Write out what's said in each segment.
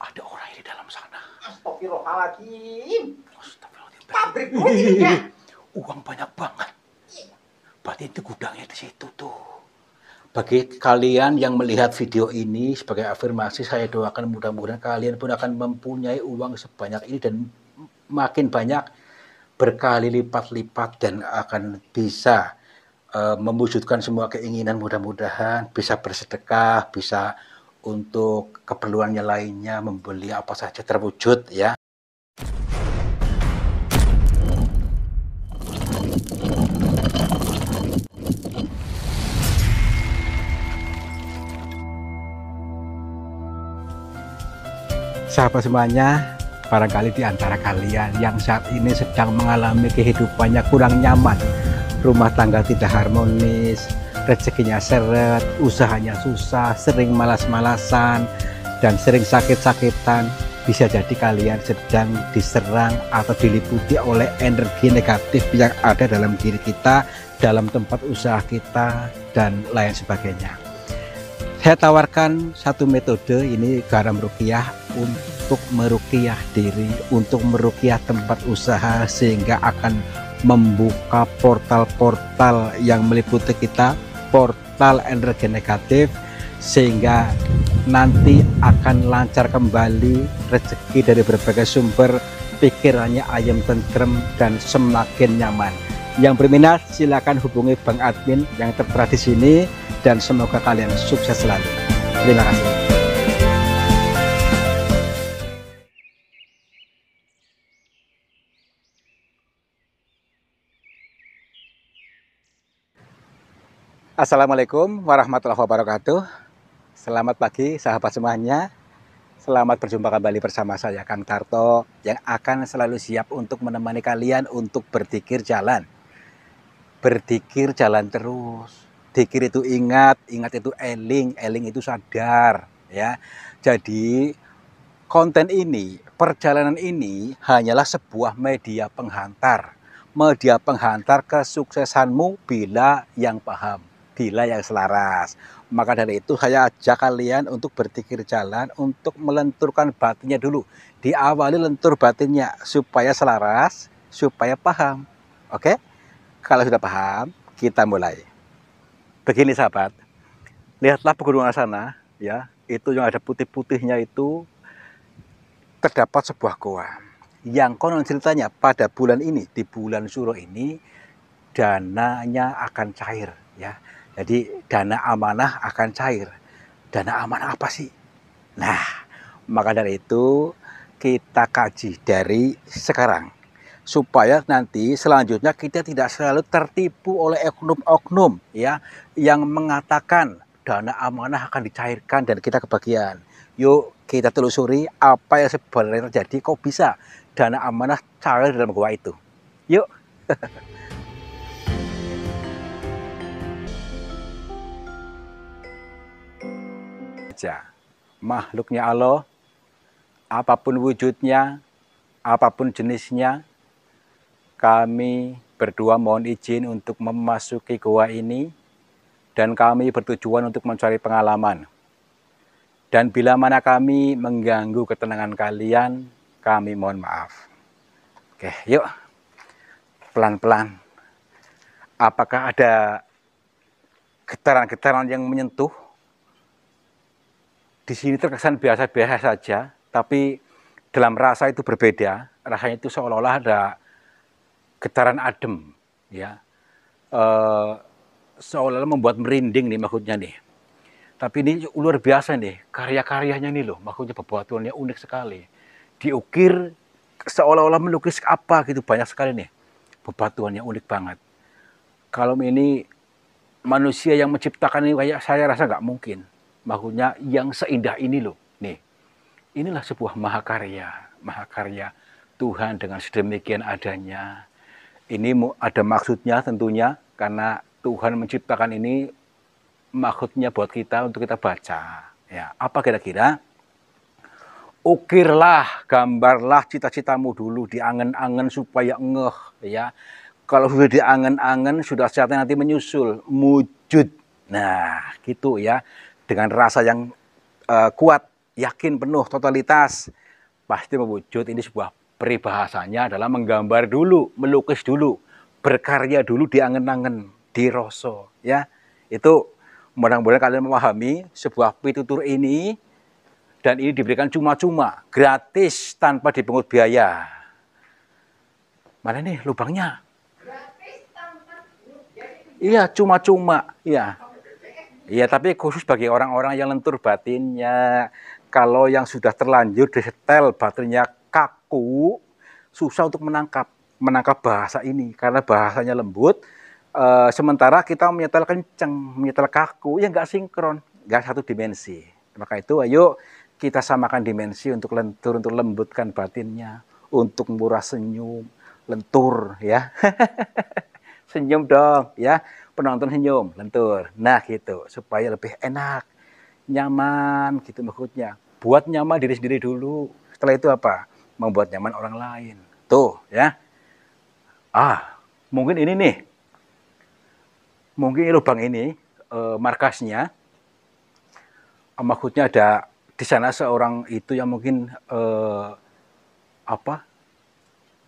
Ada orang di dalam sana. Astagfirullahaladzim. Astagfirullahaladzim. Pabrik duitnya. Uang banyak banget. Berarti itu gudangnya di situ tuh. Bagi kalian yang melihat video ini sebagai afirmasi, saya doakan mudah-mudahan kalian pun akan mempunyai uang sebanyak ini dan makin banyak, berkali lipat-lipat, dan akan bisa mewujudkan semua keinginan. Mudah-mudahan bisa bersedekah, bisa untuk keperluannya lainnya, membeli apa saja terwujud ya. Sahabat semuanya, barangkali di antara kalian yang saat ini sedang mengalami kehidupannya kurang nyaman, rumah tangga tidak harmonis, rezekinya seret, usahanya susah, sering malas-malasan, dan sering sakit-sakitan, bisa jadi kalian sedang diserang atau diliputi oleh energi negatif yang ada dalam diri kita, dalam tempat usaha kita, dan lain sebagainya. Saya tawarkan satu metode, ini garam ruqyah, untuk meruqyah diri, untuk meruqyah tempat usaha, sehingga akan membuka portal-portal yang meliputi kita, portal energi negatif, sehingga nanti akan lancar kembali rezeki dari berbagai sumber, pikirannya ayam tentrem dan semakin nyaman. Yang berminat silakan hubungi Bang Admin yang tertera di sini, dan semoga kalian sukses selalu. Terima kasih. Assalamualaikum warahmatullahi wabarakatuh. Selamat pagi sahabat semuanya. Selamat berjumpa kembali bersama saya Kang Tarto, yang akan selalu siap untuk menemani kalian untuk berzikir jalan. Berzikir jalan terus. Zikir itu ingat, ingat itu eling, eling itu sadar ya. Jadi konten ini, perjalanan ini hanyalah sebuah media penghantar. Media penghantar kesuksesanmu bila yang paham, bila yang selaras. Maka dari itu saya ajak kalian untuk berzikir jalan, untuk melenturkan batinnya dulu. Diawali lentur batinnya supaya selaras, supaya paham. Oke? Kalau sudah paham, kita mulai. Begini sahabat, lihatlah pegunungan sana ya, itu yang ada putih-putihnya itu terdapat sebuah goa. Yang konon ceritanya pada bulan ini, di bulan Suro ini, dananya akan cair ya. Jadi dana amanah akan cair. Dana amanah apa sih? Nah, maka dari itu kita kaji dari sekarang, supaya nanti selanjutnya kita tidak selalu tertipu oleh oknum-oknum ya, yang mengatakan dana amanah akan dicairkan dan kita kebagian. Yuk kita telusuri apa yang sebenarnya terjadi, kok bisa dana amanah cair dalam gua itu. Yuk. Makhluknya Allah, apapun wujudnya, apapun jenisnya, kami berdua mohon izin untuk memasuki goa ini, dan kami bertujuan untuk mencari pengalaman. Dan bila mana kami mengganggu ketenangan kalian, kami mohon maaf. Oke, yuk. Pelan-pelan. Apakah ada getaran-getaran yang menyentuh? Di sini terkesan biasa-biasa saja, tapi dalam rasa itu berbeda. Rasanya itu seolah-olah ada getaran adem, ya, seolah-olah membuat merinding nih maksudnya nih. Tapi ini luar biasa nih, karya-karyanya nih loh, maksudnya pembuatannya unik sekali. Diukir seolah-olah melukis apa gitu, banyak sekali nih, pembuatannya unik banget. Kalau ini manusia yang menciptakan ini, kayak saya rasa nggak mungkin. Maksudnya yang seindah ini loh, nih. Inilah sebuah mahakarya Tuhan dengan sedemikian adanya. Ini ada maksudnya tentunya, karena Tuhan menciptakan ini maksudnya buat kita, untuk kita baca. Ya, apa kira-kira? Ukirlah, gambarlah cita-citamu dulu, diangen-angen supaya ngeh. Ya, kalau sudah diangen-angen, sudah saatnya nanti menyusul, wujud. Nah, gitu ya, dengan rasa yang kuat yakin penuh totalitas pasti mewujud. Ini sebuah peribahasanya adalah menggambar dulu, melukis dulu, berkarya dulu di angen-angen, di rasa, ya. Itu mudah-mudahan kalian memahami sebuah pitutur ini, dan ini diberikan cuma-cuma, gratis tanpa dipungut biaya. Mana nih lubangnya? Iya, cuma-cuma, iya. Iya, tapi khusus bagi orang-orang yang lentur batinnya. Kalau yang sudah terlanjur disetel batinnya kaku, susah untuk menangkap bahasa ini karena bahasanya lembut. Sementara kita menyetel kenceng, menyetel kaku, ya nggak sinkron, nggak satu dimensi. Maka itu, ayo kita samakan dimensi untuk lentur, untuk lembutkan batinnya, untuk murah senyum, lentur, ya. Senyum dong, ya. Penonton senyum, lentur. Nah, gitu, supaya lebih enak, nyaman, gitu maksudnya. Buat nyaman diri sendiri dulu. Setelah itu apa? Membuat nyaman orang lain. Tuh, ya. Mungkin ini nih. Mungkin lubang ini markasnya. Maksudnya ada di sana seorang itu yang mungkin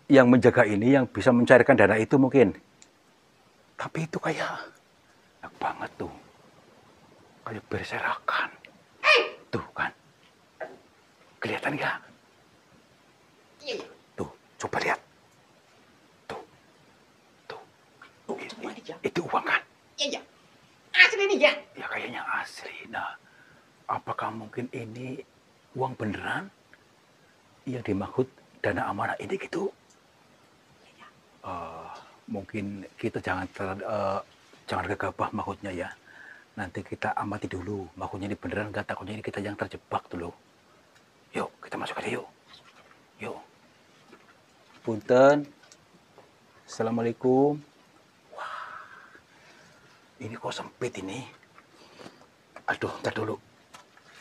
yang menjaga ini, yang bisa mencarikan dana itu mungkin. Tapi itu kayak enak banget tuh. Kayak berserakan. Tuh kan. Kelihatan nggak? Tuh, coba lihat. Tuh. Itu uang kan? Iya. Asli nih ya. Ya kayaknya asli. Nah, apakah mungkin ini uang beneran? Yang dimaksud dana amanah ini gitu? Mungkin kita jangan gegabah maksudnya ya. Nanti kita amati dulu. Maksudnya ini beneran nggak? Takutnya ini kita yang terjebak dulu. Yuk, kita masuk aja yuk. Yuk. Punten. Assalamualaikum. Wah. Ini kok sempit ini. Aduh, ntar dulu.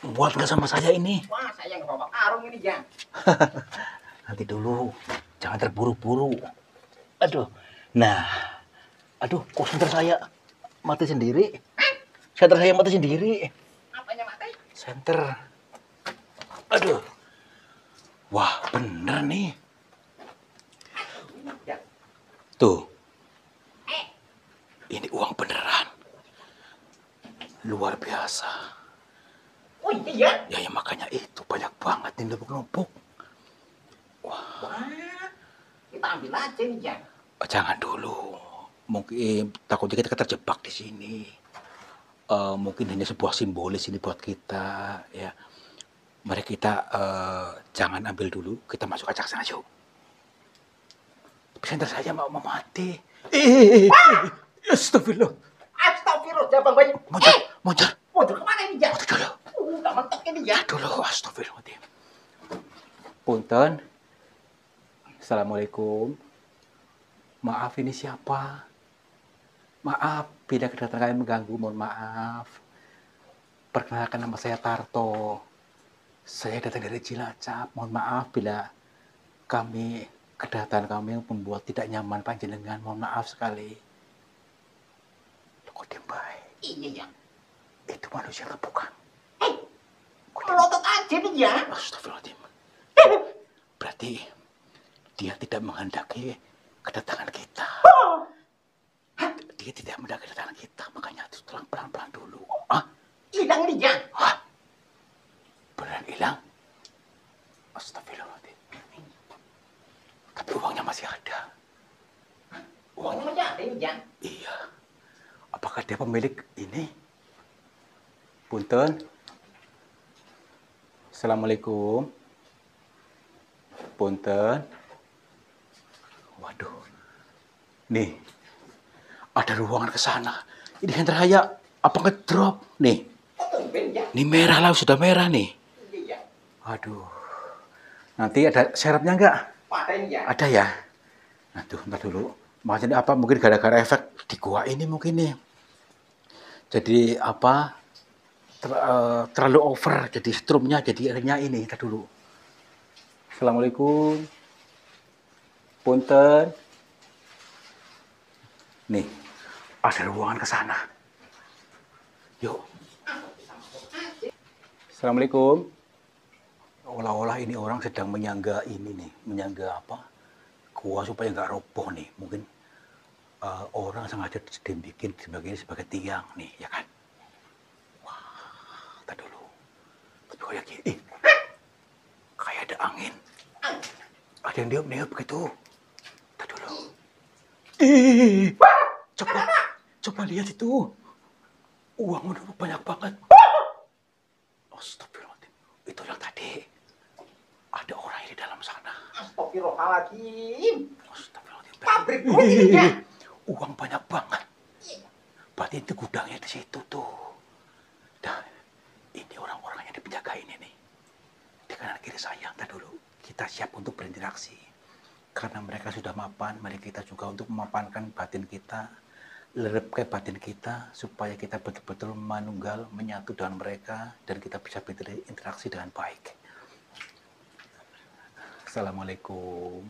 Muat nggak sama saya ini? Wah, saya nggak bawa karung ini ya. Nanti dulu. Jangan terburu-buru. Aduh. Nah. Aduh, kok senter saya mati sendiri? Senter saya mati sendiri. Apanya mati? Senter. Aduh. Wah, bener nih. Tuh. Ini uang beneran. Luar biasa. Oh iya? Ya makanya itu banyak banget nih numpuk-numpuk. Wah, kita ambil aja nih ya. Jangan dulu. Mungkin takutnya kita terjebak di sini. Mungkin hanya sebuah simbolis ini buat kita, ya. Mari kita jangan ambil dulu, kita masuk aja ke sana yuk. Senter saja mau mati. Astagfirullah. Astagfirullah, ya Bang Bayi. Mundur. Mundur kemana ini ya? Mundur dulu. Udah mentok ini ya. Dulu, astagfirullah. Punten. Assalamualaikum. Maaf, ini siapa? Maaf, bila kedatangan kalian mengganggu, mohon maaf. Perkenalkan, nama saya Tarto. Saya datang dari Cilacap. Mohon maaf bila kedatangan kami membuat tidak nyaman panjenengan. Mohon maaf sekali. Kok dimbai? Iya ya. Itu manusia atau bukan? Melotot aja nih ya. Astagfirullahaladzim. Berarti dia tidak menghendaki kedatangan kita. Dia tidak menghendaki kedatangan kita. Makanya harus pelan-pelan dulu. Hilang nih ya. Beneran hilang? Astagfirullahaladzim. Tapi uangnya masih ada. Uangnya masih ada nih ya. Iya. Apakah dia pemilik ini? Punten. Assalamualaikum. Punten. Waduh. Nih. Ada ruangan ke sana. Ini Hendra Raya. Apa ngedrop? Nih. Ini merah lah, sudah merah nih. Iya. Aduh. Nanti ada serepnya enggak? Ada ini ya. Ada ya? Nah tuh, ntar dulu. Maksudnya apa? Mungkin gara-gara efek di gua ini mungkin nih. Jadi apa? Terlalu over. Jadi strumnya jadi akhirnya ini. Ntar dulu. Assalamualaikum. Punten. Nih. Ada ruangan ke sana. Yuk. Assalamualaikum. Olah-olah ini orang sedang menyangga ini nih, menyangga apa? Gua supaya nggak roboh nih. Mungkin orang sengaja dibikin sebagai tiang nih, ya kan? Tadi dulu. Tapi kayak gini, kayak ada angin. Ada yang niup-niup gitu. Tadi dulu. Coba, coba lihat itu. Uang udah banyak banget. Astagfirullahaladzim. Itu yang tadi. Ada orang di dalam sana. Astagfirullahaladzim. Astagfirullahaladzim. Pabrik duit ini ya. Uang banyak banget. Berarti itu gudangnya di situ tuh. Dah, ini orang-orang yang dipenjaga ini nih. Di kanan kiri saya, ntar dulu. Kita siap untuk berinteraksi. Karena mereka sudah mapan, mari kita juga untuk memapankan batin kita, lerepkan batin kita, supaya kita betul-betul manunggal, menyatu dengan mereka, dan kita bisa berinteraksi dengan baik. Assalamualaikum.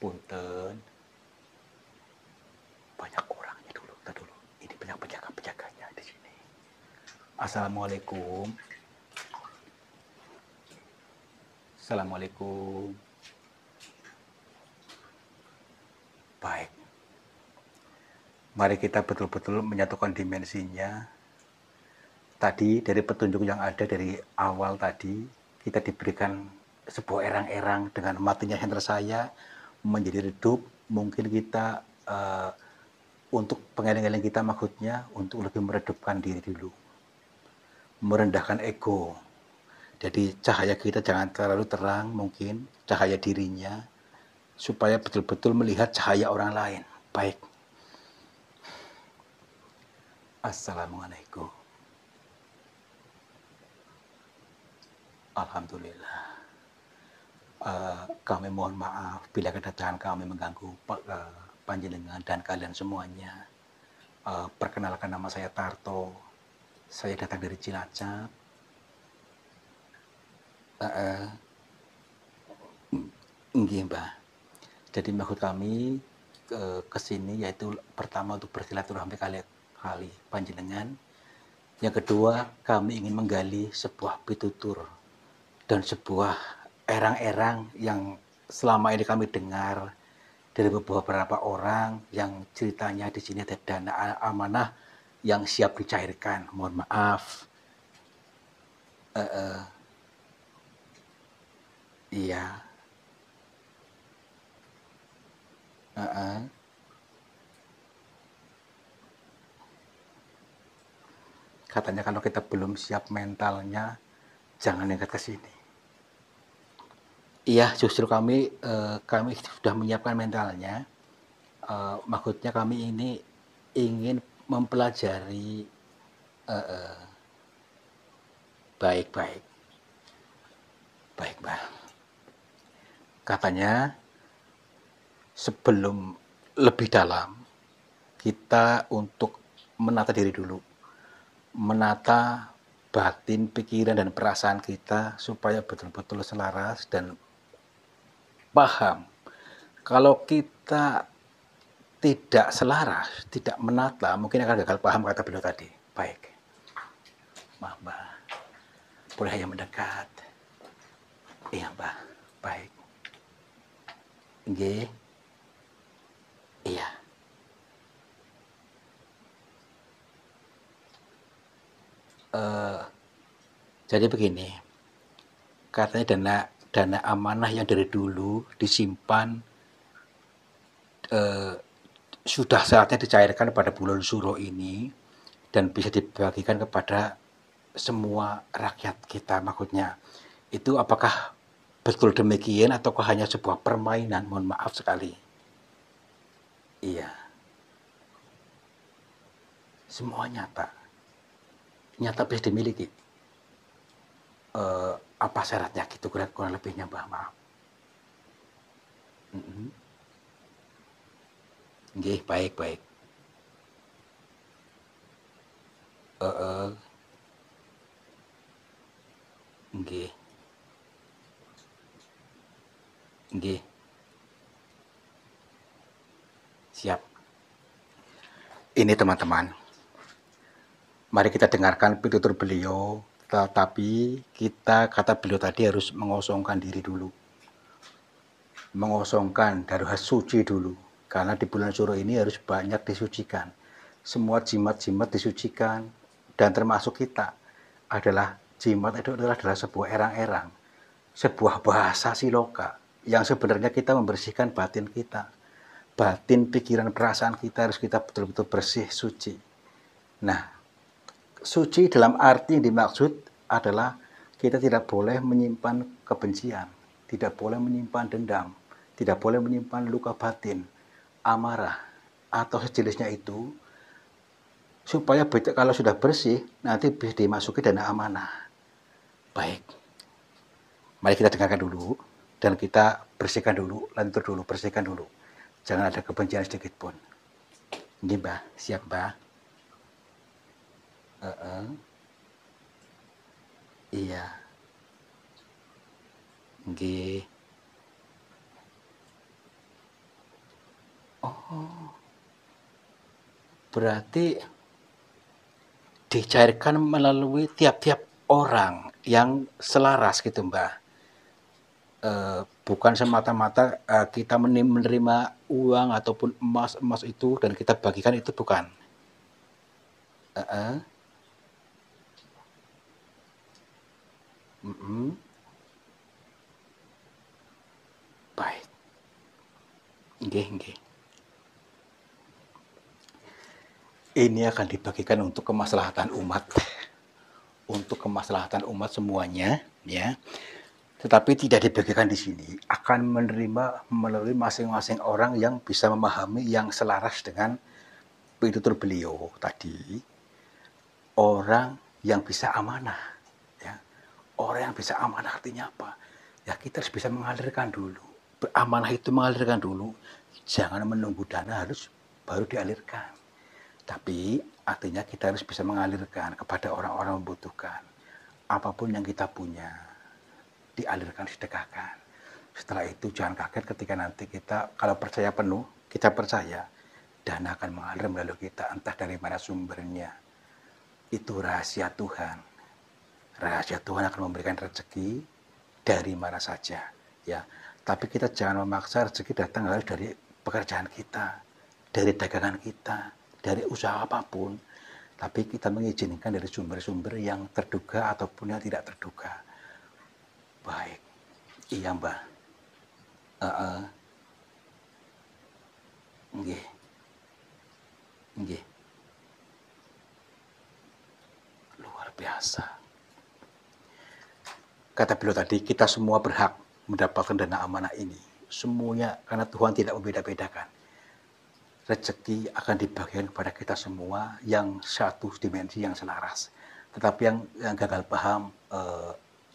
Punten. Banyak orangnya dulu, ntar dulu. Ini banyak penjaga-penjaganya di sini. Assalamualaikum. Assalamualaikum. Baik. Mari kita betul-betul menyatukan dimensinya. Tadi dari petunjuk yang ada dari awal tadi, kita diberikan sebuah erang-erang dengan matinya handler saya menjadi redup. Mungkin kita untuk pengeling-eling kita maksudnya untuk lebih meredupkan diri dulu. Merendahkan ego. Jadi cahaya kita jangan terlalu terang, mungkin cahaya dirinya, supaya betul-betul melihat cahaya orang lain. Baik. Assalamualaikum. Alhamdulillah. Kami mohon maaf bila kedatangan kami mengganggu panjenengan dan kalian semuanya. Perkenalkan, nama saya Tarto. Saya datang dari Cilacap. Nggih, Mbah. Jadi maksud kami ke sini yaitu pertama untuk bersilaturahmi kali panjenengan. Yang kedua, kami ingin menggali sebuah pitutur dan sebuah erang-erang yang selama ini kami dengar dari beberapa orang yang ceritanya di sini ada dana amanah yang siap dicairkan. Mohon maaf. Iya. Katanya kalau kita belum siap mentalnya, jangan nekat ke sini. Iya, justru kami sudah menyiapkan mentalnya. Maksudnya kami ini ingin mempelajari baik-baik. Baik, Mbak. Katanya sebelum lebih dalam, kita untuk menata diri dulu. Menata batin, pikiran, dan perasaan kita supaya betul-betul selaras dan paham. Kalau kita tidak selaras, tidak menata, mungkin akan gagal paham kata beliau tadi. Baik. Maaf, Mbak. Boleh hanya mendekat. Iya, Mbak. Baik. Nggih. Iya. Jadi begini, katanya dana amanah yang dari dulu disimpan sudah saatnya dicairkan pada bulan Suro ini dan bisa dibagikan kepada semua rakyat kita. Maksudnya itu apakah betul demikian ataukah hanya sebuah permainan? Mohon maaf sekali. Iya, semua nyata bisa dimiliki. Apa syaratnya gitu kurang lebihnya, Mbak? Maaf. Nggih, baik. Nggih. Siap. Ini teman-teman, mari kita dengarkan pitutur beliau. Tetapi kita, kata beliau tadi, harus mengosongkan diri dulu. Mengosongkan dari suci dulu. Karena di bulan Syuro ini harus banyak disucikan. Semua jimat-jimat disucikan. Dan termasuk kita adalah jimat itu adalah sebuah erang-erang. Sebuah bahasa siloka. Yang sebenarnya kita membersihkan batin kita. Batin, pikiran, perasaan kita harus kita betul-betul bersih, suci. Nah, suci dalam arti yang dimaksud adalah kita tidak boleh menyimpan kebencian, tidak boleh menyimpan dendam, tidak boleh menyimpan luka batin, amarah, atau sejenisnya itu, supaya kalau sudah bersih, nanti bisa dimasuki dana amanah. Baik, mari kita dengarkan dulu, dan kita bersihkan dulu, lantur dulu, bersihkan dulu. Jangan ada kebencian sedikit pun. Ini Mbah, siap Mbah? Iya. Nggih. Oh. Berarti dicairkan melalui tiap-tiap orang yang selaras gitu, Mbah. Bukan semata-mata kita menerima uang ataupun emas itu dan kita bagikan, itu bukan. Baik. Nggih. Ini akan dibagikan untuk kemaslahatan umat. Untuk kemaslahatan umat semuanya, ya. Tetapi tidak dibagikan di sini, akan menerima melalui masing-masing orang yang bisa memahami, yang selaras dengan pitutur beliau tadi. Orang yang bisa amanah, ya. Orang yang bisa amanah artinya apa? Ya, kita harus bisa mengalirkan dulu. Amanah itu mengalirkan dulu. Jangan menunggu dana harus baru dialirkan. Tapi artinya kita harus bisa mengalirkan kepada orang-orang membutuhkan. Apapun yang kita punya, dialirkan, sedekahkan. Setelah itu jangan kaget ketika nanti kita, kalau percaya penuh, kita percaya, dana akan mengalir melalui kita, entah dari mana sumbernya. Itu rahasia Tuhan. Rahasia Tuhan akan memberikan rezeki dari mana saja, ya. Tapi kita jangan memaksa rezeki datang harus dari pekerjaan kita, dari dagangan kita, dari usaha apapun. Tapi kita mengizinkan dari sumber-sumber yang terduga ataupun yang tidak terduga. Baik. Iya, Mbak. Nggih. Luar biasa. Kata beliau tadi, kita semua berhak mendapatkan dana amanah ini. Semuanya, karena Tuhan tidak membeda-bedakan. Rezeki akan dibagikan kepada kita semua yang satu dimensi yang selaras. Tetapi yang gagal paham,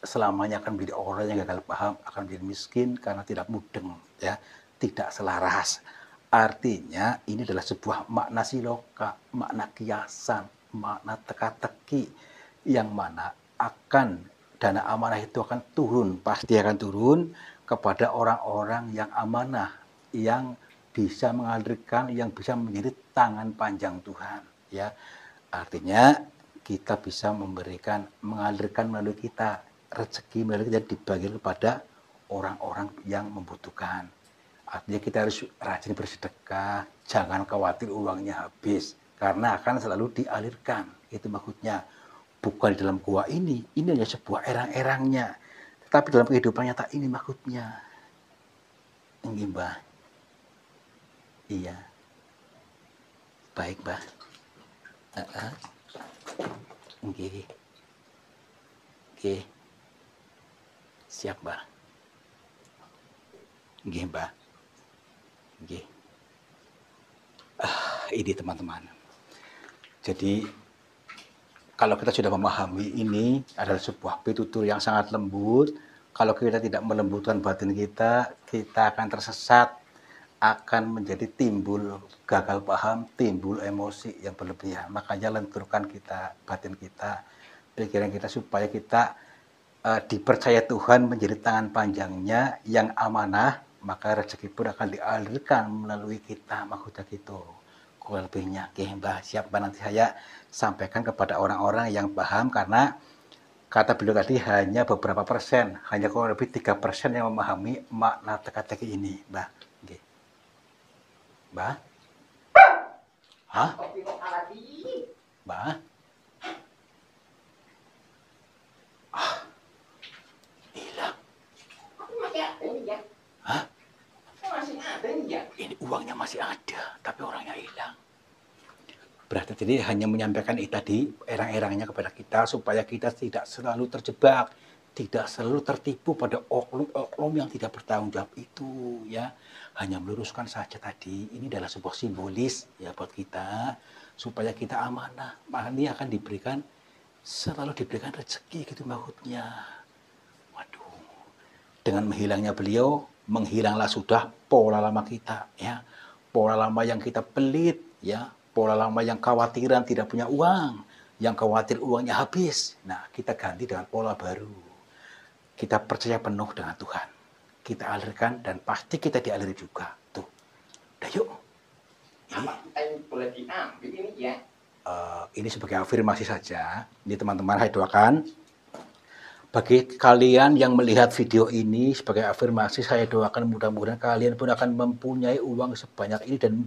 selamanya akan menjadi orang yang gagal paham, akan menjadi miskin karena tidak mudeng, ya, tidak selaras. Artinya ini adalah sebuah makna siloka, makna kiasan, makna teka-teki, yang mana akan dana amanah itu akan turun, pasti akan turun kepada orang-orang yang amanah, yang bisa mengalirkan, yang bisa menjadi tangan panjang Tuhan, ya. Artinya kita bisa memberikan, mengalirkan melalui kita rezeki, melalui kita dibagi kepada orang-orang yang membutuhkan. Artinya kita harus rajin bersedekah, jangan khawatir uangnya habis, karena akan selalu dialirkan. Itu maksudnya. Bukan di dalam gua ini hanya sebuah erang-erangnya, tetapi dalam kehidupan nyata ini maksudnya. Ini, Mbah. Iya. Baik, Mbah. Nggih. Siap, Mbah. Nggih, Mbah. Nggih. Ini teman-teman. Jadi kalau kita sudah memahami ini adalah sebuah pitutur yang sangat lembut, kalau kita tidak melembutkan batin kita, kita akan tersesat, akan menjadi timbul gagal paham, timbul emosi yang berlebihan. Makanya lenturkan kita, batin kita, pikiran kita, supaya kita dipercaya Tuhan menjadi tangan panjangnya yang amanah, maka rezeki pun akan dialirkan melalui kita, maksudnya gitu. Lebihnya, Mbah, siap, Mbah, nanti saya sampaikan kepada orang-orang yang paham, karena Kata beliau tadi hanya beberapa persen, hanya kurang lebih 3% yang memahami makna teka-teki ini, Mbah. Nggih. Mbah? Hah? Astagfirullahaladzim. Mbah? Hilang. Masih ada ini ya? Hah? Masih ada ini ya? Ini uangnya masih ada, tapi orangnya hilang. Berarti jadi hanya menyampaikan itu tadi erang-erangnya kepada kita supaya kita tidak selalu terjebak, tidak selalu tertipu pada oknum-oknum yang tidak bertanggung jawab itu, ya. Hanya meluruskan saja tadi, ini adalah sebuah simbolis ya buat kita supaya kita amanah. Maka ini akan diberikan, selalu diberikan rezeki gitu maksudnya. Waduh, dengan menghilangnya beliau, menghilanglah sudah pola lama kita, ya. Pola lama yang kita pelit, ya. Pola lama yang khawatiran tidak punya uang, yang khawatir uangnya habis. Nah, kita ganti dengan pola baru. Kita percaya penuh dengan Tuhan. Kita alirkan dan pasti kita dialiri juga. Tuh, udah yuk. Apa kita ini boleh diambil ini ya? Ini sebagai afirmasi saja. Ini teman-teman saya doakan. Bagi kalian yang melihat video ini sebagai afirmasi, saya doakan mudah-mudahan kalian pun akan mempunyai uang sebanyak ini dan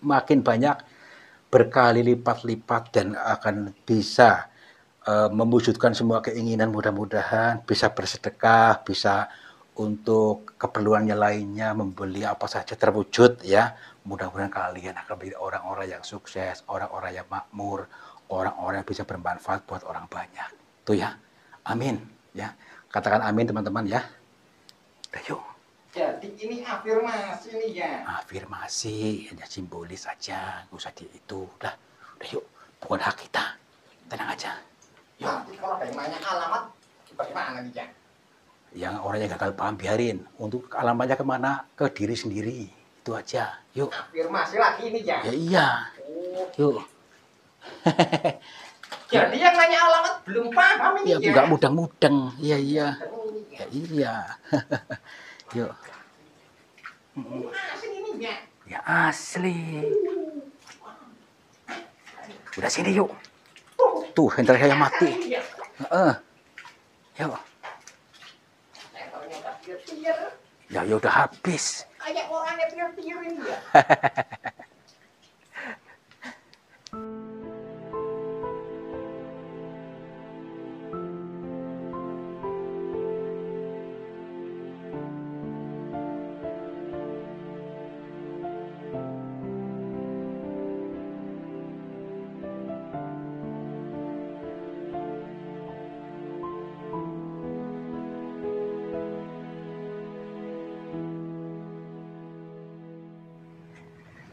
makin banyak, berkali lipat-lipat, dan akan bisa mewujudkan semua keinginan, mudah-mudahan bisa bersedekah, bisa untuk keperluannya lainnya, membeli apa saja terwujud ya. Mudah-mudahan kalian akan menjadi orang-orang yang sukses, orang-orang yang makmur, orang-orang yang bisa bermanfaat buat orang banyak. Tuh ya. Amin ya. Katakan amin teman-teman ya. Udah yuk. Jadi ini afirmasi nih ya? Afirmasi, hanya simbolis saja, nggak usah di itu. Udah yuk, bukan hak kita. Tenang aja. Yuk. Nanti kalau ada yang nanya alamat, bagaimana nih ya? Yang orang yang gagal paham biarin. Untuk alamatnya kemana? Ke diri sendiri. Itu aja. Yuk. Afirmasi lagi nih ya? Ya iya. Oh. Yuk. Jadi yang nanya alamat belum paham ini Ya ya? nggak mudeng-mudeng. Iya iya. Ini Ya iya. Yuk. asli ini ya? Ya asli. Udah sini yuk. Tuh, handphone saya mati. Ini ya? Yuk. Levelnya udah tier-tier. Ya udah habis. Kayak orangnya tier-tier ini ya?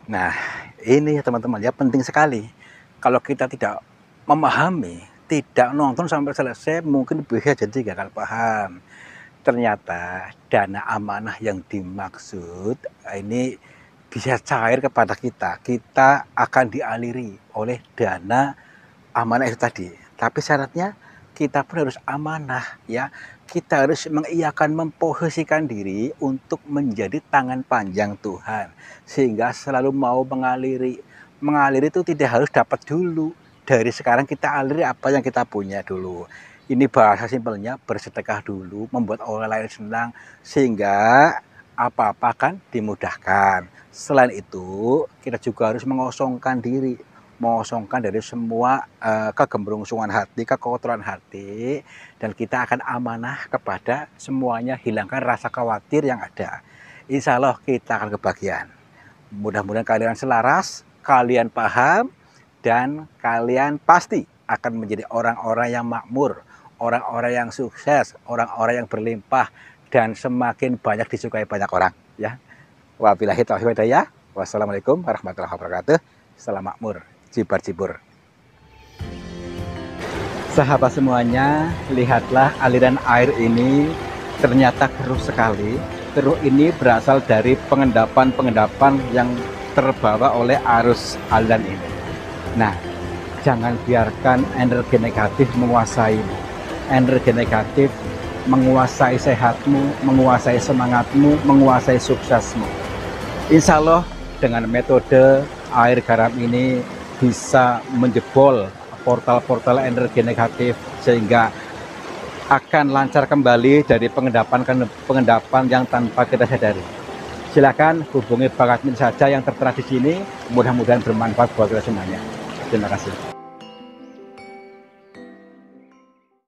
Nah, ini ya teman-teman ya, penting sekali. Kalau kita tidak memahami, tidak nonton sampai selesai, mungkin bisa jadi gagal paham. Ternyata dana amanah yang dimaksud ini bisa cair kepada kita. Kita akan dialiri oleh dana amanah itu tadi. Tapi syaratnya kita pun harus amanah ya. Kita harus mengiyakan, memposisikan diri untuk menjadi tangan panjang Tuhan. Sehingga selalu mau mengaliri. Mengaliri itu tidak harus dapat dulu. Dari sekarang kita aliri apa yang kita punya dulu. Ini bahasa simpelnya, bersedekah dulu, membuat orang lain senang. Sehingga apa-apa kan dimudahkan. Selain itu, kita juga harus mengosongkan diri. Mengosongkan dari semua kegembrungsungan hati, kekotoran hati, dan kita akan amanah kepada semuanya, hilangkan rasa khawatir yang ada. Insya Allah kita akan kebahagiaan. Mudah-mudahan kalian selaras, kalian paham, dan kalian pasti akan menjadi orang-orang yang makmur, orang-orang yang sukses, orang-orang yang berlimpah, dan semakin banyak disukai banyak orang. Ya. Wabillahi taufiq wal hidayah. Wassalamualaikum warahmatullahi wabarakatuh. Salam makmur. Cibar-cibur. Sahabat semuanya, lihatlah aliran air ini ternyata keruh sekali. Keruh ini berasal dari pengendapan-pengendapan yang terbawa oleh arus aliran ini. Nah, jangan biarkan energi negatif menguasaimu. Energi negatif menguasai sehatmu, menguasai semangatmu, menguasai suksesmu. Insya Allah dengan metode air garam ini bisa menjebol portal-portal energi negatif sehingga akan lancar kembali dari pengendapan yang tanpa kita sadari. Silakan hubungi Bang Admin saja yang tertera di sini. Mudah-mudahan bermanfaat buat kita semuanya. Terima kasih.